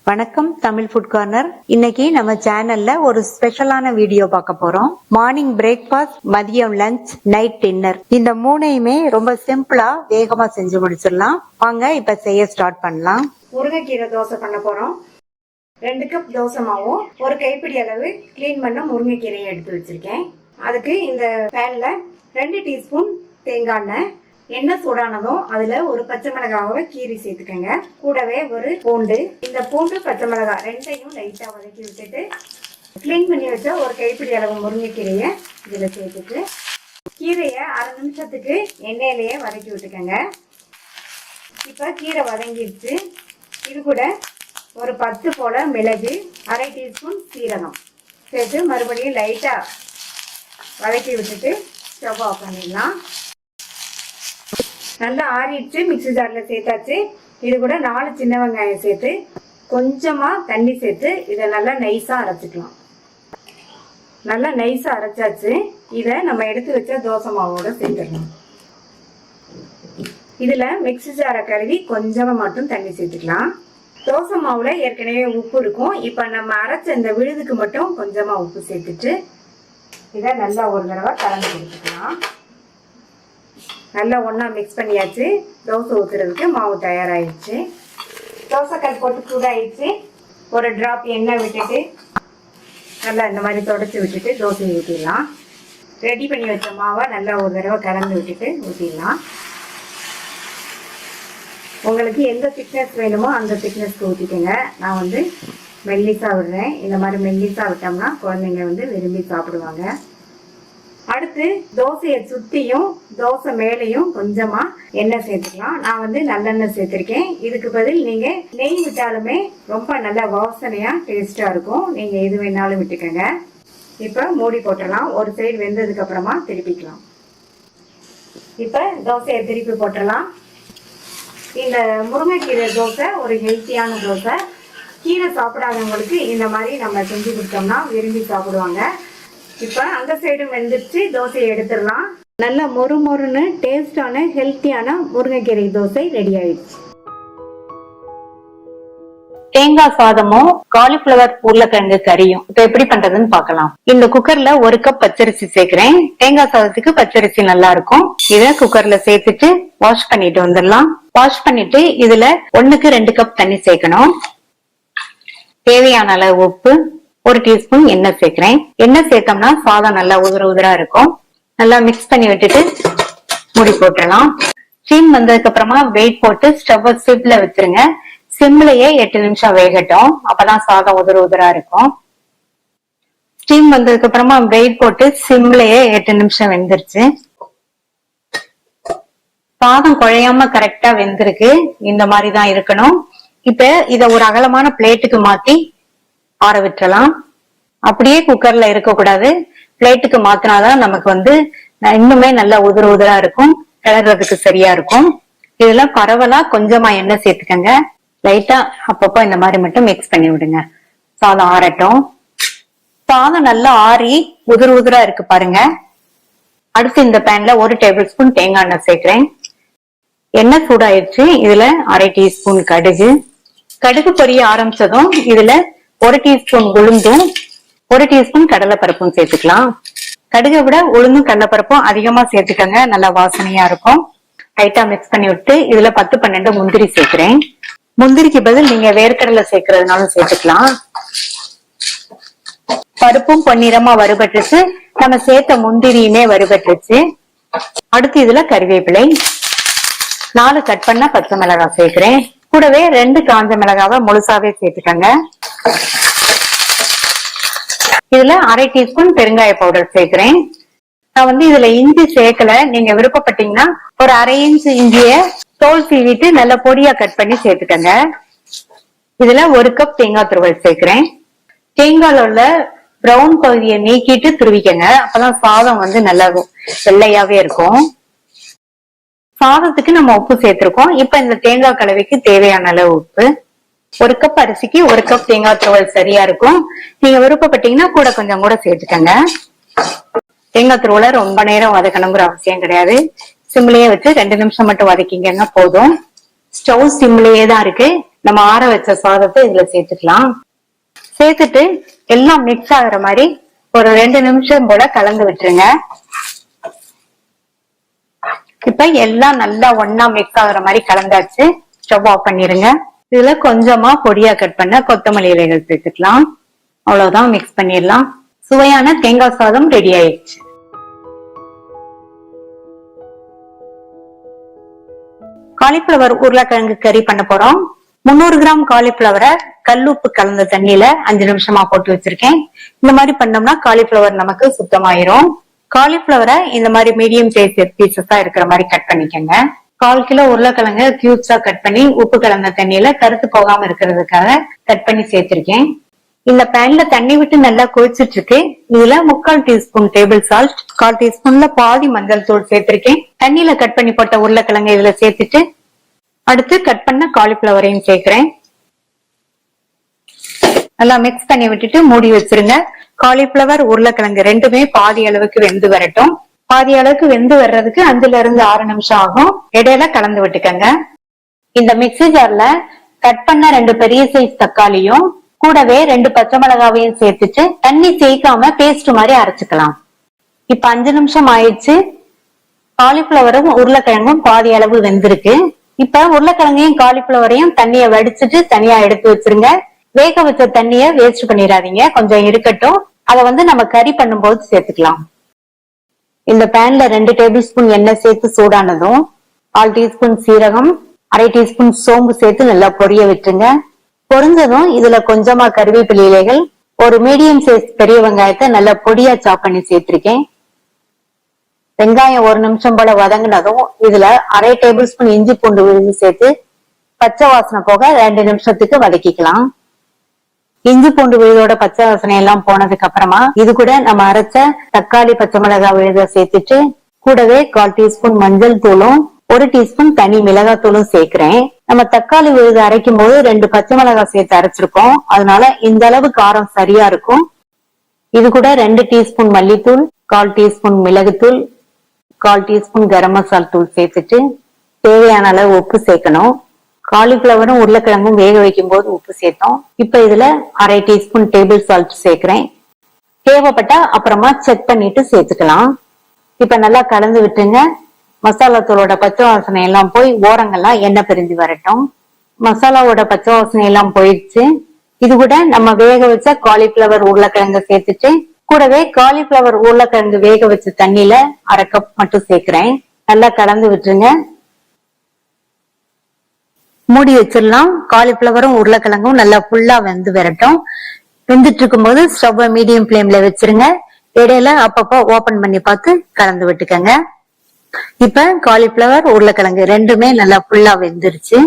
வணக்கம் Tamil food corner. இன்னைக்கு நம்ம சேனல்ல ஒரு ஸ்பெஷலான வீடியோ பார்க்க போறோம். மார்னிங் பிரேக்ஃபாஸ்ட், மதியம் லஞ்ச், நைட் டின்னர், இந்த மூணையுமே ரொம்ப சிம்பிளா வேகமா செஞ்சு முடிச்சிடலாம். வாங்க இப்ப செய்ய ஸ்டார்ட் பண்ணலாம். முருங்கைக்கீரை தோசை பண்ண போறோம். 2 கப் தோசை மாவும் 1 கைப்பிடி அளவு கிளீன் பண்ண முருங்கைக்கீரையை எடுத்து வச்சிருக்கேன். அதுக்கு இந்த பேன்ல 2 டீஸ்பூன் தேங்காய் எண்ணெய் சூடானதும் அதுல ஒரு பச்சை மிளகாவை கீரி சேர்த்துக்கங்க. கூடவே ஒரு பூண்டு, இந்த பூண்டு பச்சை மிளகாய் ரெண்டையும் லைட்டா வதக்கி விட்டுட்டு கிளீன் பண்ணி வச்ச 1 கைப்பிடி அளவு முருங்கைக்கீரையை இதுல சேர்த்துட்டு கீரையை அரை நிமிஷத்துக்கு எண்ணெயிலேயே வதக்கி விட்டுக்கங்க. இப்ப கீரை வதங்கிடுச்சு. இது கூட ஒரு 10 போல மிளகு, அரை டீஸ்பூன் சீரகம் சேர்த்து மறுபடியும் லைட்டா வதக்கி விட்டுட்டு ஸ்டவ் ஆஃப் பண்ணிடலாம். நல்லா ஆறிடுச்சு. மிக்ஸி ஜார்ல சேர்த்தாச்சு. இது கூட 4 சின்ன வெங்காயம் சேர்த்து கொஞ்சமா தண்ணி சேர்த்து இதை நல்லா நைஸா அரைச்சிக்கலாம். நல்லா நைஸா அரைச்சாச்சு. இதை நம்ம எடுத்து வச்ச தோசை மாவோட சேர்த்துக்கலாம். இதுல மிக்ஸி ஜாரை கழுவி கொஞ்சமா மட்டும் தண்ணி சேர்த்துக்கலாம். தோசை மாவுல ஏற்கனவே உப்பு இருக்கும். இப்ப நம்ம அரைச்ச இந்த விழுதுக்கு மட்டும் கொஞ்சமா உப்பு சேர்த்துட்டு இதை நல்லா ஒரு தடவை கலந்து கொடுத்துக்கலாம். நல்லா ஒன்றா மிக்ஸ் பண்ணியாச்சு. தோசை ஊற்றுறதுக்கு மாவு தயாராகிடுச்சு. தோசைக்கல் போட்டு சூடாகிடுச்சு. ஒரு ட்ராப் எண்ணெய் விட்டுட்டு நல்லா இந்த மாதிரி தொடச்சி விட்டுட்டு தோசை ஊற்றிடலாம். ரெடி பண்ணி வச்ச மாவை நல்லா ஒரு தடவை கலந்து விட்டுட்டு ஊற்றிடலாம். உங்களுக்கு எந்த திக்னஸ் வேணுமோ அந்த திக்னஸ்க்கு ஊற்றிக்கோங்க. நான் வந்து மெல்லிசா விடுறேன். இந்த மாதிரி மெல்லிசா விட்டோம்னா குழந்தைங்க வந்து விரும்பி சாப்பிடுவாங்க. அடுத்து தோசையை சுத்தியும் தோசை மேலையும் கொஞ்சமா எண்ணெய் சேர்த்துக்கலாம். நான் வந்து நல்லெண்ணெய் சேர்த்திருக்கேன். இதுக்கு பதில் நீங்க நெய் விட்டாலுமே ரொம்ப நல்ல வாசனையா டேஸ்டா இருக்கும். நீங்க எது வேணாலும் விட்டுக்கங்க. இப்ப மூடி போட்டுடலாம். ஒரு சைடு வெந்ததுக்கு அப்புறமா திருப்பிக்கலாம். இப்ப தோசையை திருப்பி போட்டுடலாம். இந்த முருங்கைக்கீரை தோசை ஒரு ஹெல்த்தியான தோசை. கீரை சாப்பிடாதவங்களுக்கு இந்த மாதிரி நம்ம செஞ்சு கொடுத்தோம்னா விரும்பி சாப்பிடுவாங்க. இப்ப அந்த சைடு வெந்துருச்சு. தோசையை எடுத்துடலாம். நல்ல மொறு மொறுன்னு டேஸ்டான ஹெல்த்தியான முருங்கைக்கீரை தோசை ரெடி ஆயிடுச்சு. தேங்காய் சாதமும் காலிஃபிளவர் உருளைக்கிழங்கு கறியும் இப்ப எப்படி பண்றதுன்னு பாக்கலாம். இந்த குக்கர்ல 1 கப் பச்சரிசி சேர்க்கிறேன். தேங்காய் சாதத்துக்கு பச்சரிசி நல்லா இருக்கும். இத குக்கர்ல சேர்த்துட்டு வாஷ் பண்ணிட்டு வந்துடலாம். வாஷ் பண்ணிட்டு இதுல 1க்கு 2 கப் தண்ணி சேர்க்கணும். தேவையான அளவு உப்பு, 1 டீஸ்பூன் எண்ணெய் சேர்க்கிறேன். எண்ணெய் சேர்த்தோம்னா சாதம் நல்லா உதிரா இருக்கும். நல்லா மிக்ஸ் பண்ணி விட்டுட்டு மூடி போட்டுடலாம். ஸ்டீம் வந்ததுக்கு அப்புறமா வெயிட் போட்டு ஸ்டவ் சிம்ல வச்சிருங்க. சிம்லயே 8 நிமிஷம் வேகட்டும். அப்பதான் சாதம் உதிரா இருக்கும். ஸ்டீம் வந்ததுக்கு அப்புறமா வெயிட் போட்டு சிம்லயே 8 நிமிஷம் வெந்துருச்சு. சாதம் குழையாம கரெக்டா வெந்திருக்கு. இந்த மாதிரிதான் இருக்கணும். இப்ப இத ஒரு அகலமான பிளேட்டுக்கு மாத்தி ஆற விட்டுறலாம். அப்படியே குக்கர்ல இருக்க கூடாது. பிளேட்டுக்கு மாத்தினாதான் நமக்கு வந்து இன்னுமே நல்லா உதிரா இருக்கும். கிளறதுக்கு சரியா இருக்கும். இதுல பரவலா கொஞ்சமா எண்ணெய் சேர்த்துக்கங்க. லைட்டா அப்பப்போ இந்த மாதிரி மட்டும் மிக்ஸ் பண்ணி விடுங்க. சாதம் ஆறட்டும். சாதம் நல்லா ஆறி உதிரா இருக்கு பாருங்க. அடுத்து இந்த பேன்ல 1 டேபிள் ஸ்பூன் தேங்காய் எண்ணெய் சேர்க்கிறேன். எண்ணெய் சூடாயிடுச்சு. இதுல அரை டீஸ்பூன் கடுகு பொரிய ஆரம்பிச்சதும் இதுல 1 டீஸ்பூன் உளுந்தும் 1 டீஸ்பூன் கடலைப்பருப்பும் சேர்த்துக்கலாம். கடுகை விட உளுந்தும் கடலைப்பருப்பும் அதிகமா சேர்த்துக்கங்க. நல்லா வாசனையா இருக்கும். லைட்டா மிக்ஸ் பண்ணி விட்டு இதுல 10-12 முந்திரி சேர்க்கிறேன். முந்திரிக்கு பதில் நீங்க வேர்க்கடலை சேர்க்கறதுனாலும் சேர்த்துக்கலாம். பருப்பும் பொன்னிறமா வறுபட்டுச்சு. நம்ம சேர்த்த முந்திரியுமே வறுபட்டுச்சு. அடுத்து இதுல கறிவேப்பிலை, 4 கட் பண்ண பச்சை மிளகாய் சேர்க்கிறேன். கூடவே 2 காஞ்ச மிளகாவை முழுசாவே சேர்த்துக்கங்க. இதுல அரை டீஸ்பூன் பெருங்காய பவுடர் சேர்க்கிறேன். நான் வந்து இதுல இஞ்சி சேர்க்கல. நீங்க விருப்பப்பட்டீங்கன்னா ஒரு அரை இன்ச் இஞ்சிய தோல் சீவிட்டு நல்ல பொடியா கட் பண்ணி சேர்த்துக்கங்க. இதுல 1 கப் தேங்காய் துருவல் சேர்க்கிறேன். தேங்காயில உள்ள பிரவுன் பகுதியை நீக்கிட்டு துருவிக்கங்க. அப்பதான் சாதம் வந்து நல்லா வெள்ளையாவே இருக்கும். சாதத்துக்கு நம்ம உப்பு சேர்த்திருக்கோம். இப்ப இந்த தேங்காய் கலவைக்கு தேவையான அளவு உப்பு. 1 கப் அரிசிக்கு 1 கப் தேங்காய் துருவல் சரியா இருக்கும். நீங்க விருப்பப்பட்டீங்கன்னா கூட கொஞ்சம் கூட சேர்த்துக்கங்க. தேங்காய் துருவலை ரொம்ப நேரம் வதக்கணுங்கிற அவசியம் கிடையாது. சிம்லயே வச்சு 2 நிமிஷம் மட்டும் வதக்கிங்கன்னா போதும். ஸ்டவ் சிம்லயே தான் இருக்கு. நம்ம ஆற வச்ச சாதத்தை இதுல சேர்த்துக்கலாம். சேர்த்துட்டு எல்லாம் மிக்ஸ் ஆகுற மாதிரி ஒரு 2 நிமிஷம் போல கலந்து விட்டுருங்க. இப்ப எல்லாம் நல்லா ஒன்னா மிக்ஸ் ஆகுற மாதிரி கலந்தாச்சு. ஸ்டவ் ஆஃப் பண்ணிருங்க. இதுல கொஞ்சமா பொடியா கட் பண்ண கொத்தமல்லி இலைகள் சேர்த்துக்கலாம். அவ்வளவுதான், மிக்ஸ் பண்ணிடலாம். சுவையான தேங்காய் சாதம் ரெடி ஆயிடுச்சு. காலிஃபிளவர் உருளைக்கிழங்கு கறி பண்ண போறோம். 300 கிராம் காலிஃபிளவரை கல்லுப்பு கலந்த தண்ணியில 5 நிமிஷமா போட்டு வச்சிருக்கேன். இந்த மாதிரி பண்ணோம்னா காலிஃபிளவர் நமக்கு சுத்தமாயிரும். காலிஃபிளவரை இந்த மாதிரி மீடியம் சைஸ் பீசஸா இருக்கிற மாதிரி கட் பண்ணிக்கோங்க. 1/4 கிலோ உருளைக்கிழங்கு கியூப்ஸா கட் பண்ணி உப்பு கலந்த தண்ணியில கருத்து போகாம இருக்கிறதுக்காக கட் பண்ணி சேர்த்திருக்கேன். இந்த பேன்ல தண்ணி விட்டு நல்லா கொதிச்சிட்டு இருக்கு. இதுல 3/4 டீஸ்பூன் டேபிள் சால்ட், 1/4 டீஸ்பூன்ல பாதி மஞ்சள் தூள் சேர்த்திருக்கேன். தண்ணியில கட் பண்ணி போட்ட உருளைக்கிழங்கு இதுல சேர்த்துட்டு அடுத்து கட் பண்ண காலிஃபிளவரையும் சேர்க்கிறேன். நல்லா மிக்ஸ் பண்ணி விட்டுட்டு மூடி வச்சிருங்க. காலிஃபிளவர் உருளைக்கிழங்கு ரெண்டுமே பாதி அளவுக்கு வெந்து வரட்டும். பாதி அளவுக்கு வெந்து வர்றதுக்கு 5 to 6 நிமிஷம் ஆகும். இடையில கலந்து விட்டுக்கங்க. இந்த மிக்ஸி ஜார்ல கட் பண்ண 2 பெரிய சைஸ் தக்காளியும் கூடவே 2 பச்சை மிளகாவையும் சேர்த்துட்டு தண்ணி சேர்க்காம பேஸ்ட் மாதிரி அரைச்சுக்கலாம். இப்ப 5 நிமிஷம் ஆயிடுச்சு. காலிஃபிளவரும் உருளைக்கிழங்கும் பாதி அளவு வெந்திருக்கு. இப்ப உருளைக்கிழங்கையும் காலிஃபிளவரையும் தண்ணிய வடிச்சிட்டு தனியா எடுத்து வச்சிருங்க. வேக வச்ச தண்ணிய வேஸ்ட் பண்ணிடாதீங்க, கொஞ்சம் இருக்கட்டும். அதை நம்ம கறி பண்ணும்போது சேர்த்துக்கலாம். இந்த பேன்ல 2 டேபிள் ஸ்பூன் எண்ணெய் சேர்த்து சூடானதும் 1/4 டீஸ்பூன் சீரகம், 1/2 டீஸ்பூன் சோம்பு சேர்த்து நல்லா பொரிய விட்டுருங்க. பொரிஞ்சதும் இதுல கொஞ்சமா கருவேப்பிலை இலைகள், ஒரு மீடியம் சைஸ் பெரிய வெங்காயத்தை நல்லா பொடியா சாப் பண்ணி சேர்த்திருக்கேன். வெங்காயம் 1 நிமிஷம் போல வதங்கினதும் இதுல 1/2 டேபிள் ஸ்பூன் இஞ்சி பூண்டு விழுது சேர்த்து பச்சை வாசனை போக 2 நிமிஷத்துக்கு வதக்கிக்கலாம். இஞ்சி பூண்டு விழுதோட பச்சை வாசனை எல்லாம் போனதுக்கு அப்புறமா இது கூட நம்ம அரைச்ச தக்காளி பச்சை மிளகாய் விழுத சேர்த்துட்டு கூடவே 1/4 டீஸ்பூன் மஞ்சள் தூளும் 1 டீஸ்பூன் தனி மிளகாய் தூளும் சேர்க்கிறேன். நம்ம தக்காளி விழுது அரைக்கும் போது 2 பச்சை மிளகாய் சேர்த்து அரைச்சிருக்கோம். அதனால இந்த அளவு காரம் சரியா இருக்கும். இது கூட 2 டீஸ்பூன் மல்லித்தூள், 1/4 டீஸ்பூன் மிளகுத்தூள், 1/4 டீஸ்பூன் கரம் மசாலா தூள் சேர்த்துட்டு தேவையான அளவு உப்பு சேர்க்கணும். காலிஃபிளவரும் உருளைக்கிழங்கும் வேக வைக்கும் போது உப்பு சேர்த்தோம். இப்ப இதுல 1/2 டீஸ்பூன் டேபிள் சால்ட் சேர்க்கிறேன். தேவைப்பட்டா அப்புறமா செக் பண்ணிட்டு சேர்த்துக்கலாம். இப்ப நல்லா கலந்து விட்டுங்க. மசாலா தூளோட பச்சை வாசனை எல்லாம் போய் ஓரங்கள்லாம் எண்ணெய் பிரிஞ்சு வரட்டும். மசாலாவோட பச்சை வாசனை எல்லாம் போயிடுச்சு. இது கூட நம்ம வேக வச்ச காலிஃபிளவர் உருளைக்கிழங்கு சேர்த்துட்டு கூடவே காலிஃபிளவர் உருளைக்கிழங்கு வேக வச்ச தண்ணியில 1/2 கப் மட்டும் சேர்க்கிறேன். நல்லா கலந்து விட்டுருங்க. மூடி வச்சிடலாம். காலிஃபிளவரும் உருளைக்கிழங்கும் நல்லா ஃபுல்லா வெந்து வரட்டும். வெந்துட்டு இருக்கும் போது ஸ்டவ் மீடியம் ஃபிளேம்ல வச்சிருங்க. இடையில அப்பப்போ ஓபன் பண்ணி பார்த்து கலந்து விட்டுக்கங்க. இப்ப காலிஃபிளவர் உருளைக்கிழங்கு ரெண்டுமே நல்லா ஃபுல்லா வெந்துருச்சு.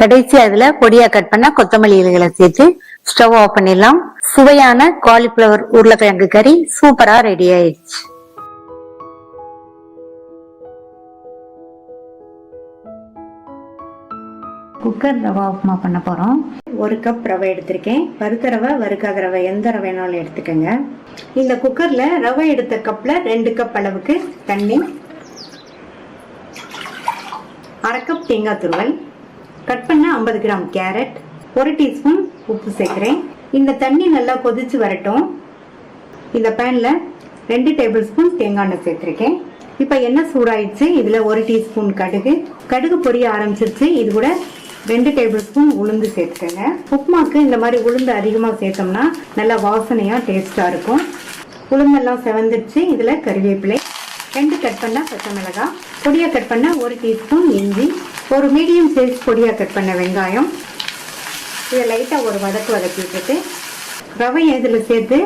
கடைசி அதுல பொடியா கட் பண்ண கொத்தமல்லி இலைகளை சேர்த்து ஸ்டவ் ஆஃப் பண்ணிடலாம். சுவையான காலிஃபிளவர் உருளைக்கிழங்கு கறி சூப்பரா ரெடி ஆயிடுச்சு. குக்கர் ரவா உப்புமா பண்ண போறோம். 1 கப் ரவை எடுத்திருக்கேன். வறுத்த ரவை, வறுக்காத ரவை எந்த ரவை வேணாலும் எடுத்துக்கங்க. இந்த குக்கர்ல ரவை எடுத்த கப்ல 2 கப் அளவுக்கு தண்ணி, 1/2 கப் தேங்காய் துருவல், கட் பண்ண 50 கிராம் கேரட், 1 டீஸ்பூன் உப்பு சேர்க்கிறேன். இந்த தண்ணி நல்லா கொதிச்சு வரட்டும். இந்த பேன்ல 2 டேபிள் ஸ்பூன் தேங்காய் எண்ணெய் சேர்த்திருக்கேன். இப்ப எண்ணெய் சூடாயிடுச்சு. இதுல 1 டீஸ்பூன் கடுகு பொரிய ஆரம்பிச்சிருச்சு. இது கூட 2 டேபிள் ஸ்பூன் உளுந்து சேர்த்துக்கங்க. உப்புமாக்கு இந்த மாதிரி உளுந்து அதிகமா சேர்த்தோம்னா நல்லா வாசனையா டேஸ்டா இருக்கும். உளுந்தெல்லாம் செவந்துடுச்சு. இதுல கறிவேப்பிலை, 2 கட் பண்ண பச்சை மிளகாய், பொடியா கட் பண்ண 1 டீஸ்பூன் இஞ்சி, ஒரு மீடியம் சைஸ் பொடியா கட் பண்ண வெங்காயம். இதை லைட்டா ஒரு வதக்கி விட்டுட்டு ரவையை இதுல சேர்த்து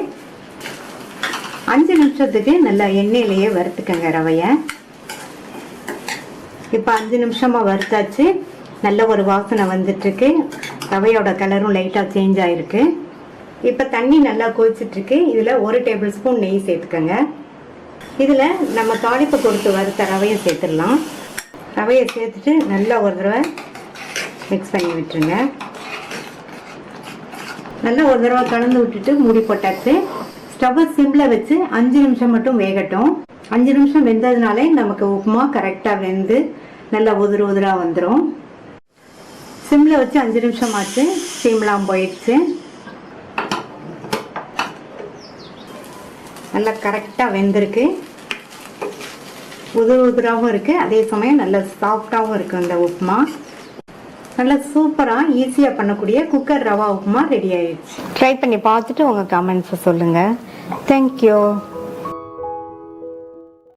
5 நிமிஷத்துக்கு நல்லா எண்ணெயிலேயே வறுத்துக்கங்க ரவைய. இப்ப 5 நிமிஷமா வறுத்தாச்சு. நல்ல ஒரு வாசனை வந்துட்டு இருக்கு. ரவையோட கலரும் லைட்டா சேஞ்ச் ஆயிருக்கு. இப்ப தண்ணி நல்லா கொதிச்சிட்டு இருக்கு. இதுல 1 டேபிள் ஸ்பூன் நெய் சேர்த்துக்கங்க. இதுல நம்ம தாளிப்பு கொடுத்து வறுத்த ரவையை சேர்த்துடலாம். ரவையை சேர்த்துட்டு நல்லா ஒரு தடவை மிக்ஸ் பண்ணி விட்டுருங்க. நல்லா ஒரு தடவை கலந்து விட்டுட்டு மூடி போட்டாச்சு. ஸ்டவ் சிம்ல வச்சு 5 நிமிஷம் மட்டும் வேகட்டும். 5 நிமிஷம் வெந்ததுனாலே நமக்கு உப்புமா கரெக்டா வெந்து நல்லா உதிரா வந்துடும். சிம்ல வச்சு 5 நிமிஷம் ஆச்சு. ஸ்டீம்லாம் போயிடுச்சு. நல்லா கரெக்டா வெந்திருக்கு. உதிராகவும் இருக்கு, அதே சமயம் நல்ல சாஃப்டாகவும் இருக்கு. இந்த உப்புமா நல்லா சூப்பரா ஈஸியா பண்ணக்கூடிய குக்கர் ரவா உப்புமா ரெடி ஆயிடுச்சு. ட்ரை பண்ணி பார்த்துட்டு உங்க கமெண்ட்ஸ் சொல்லுங்க. தேங்க்யூ.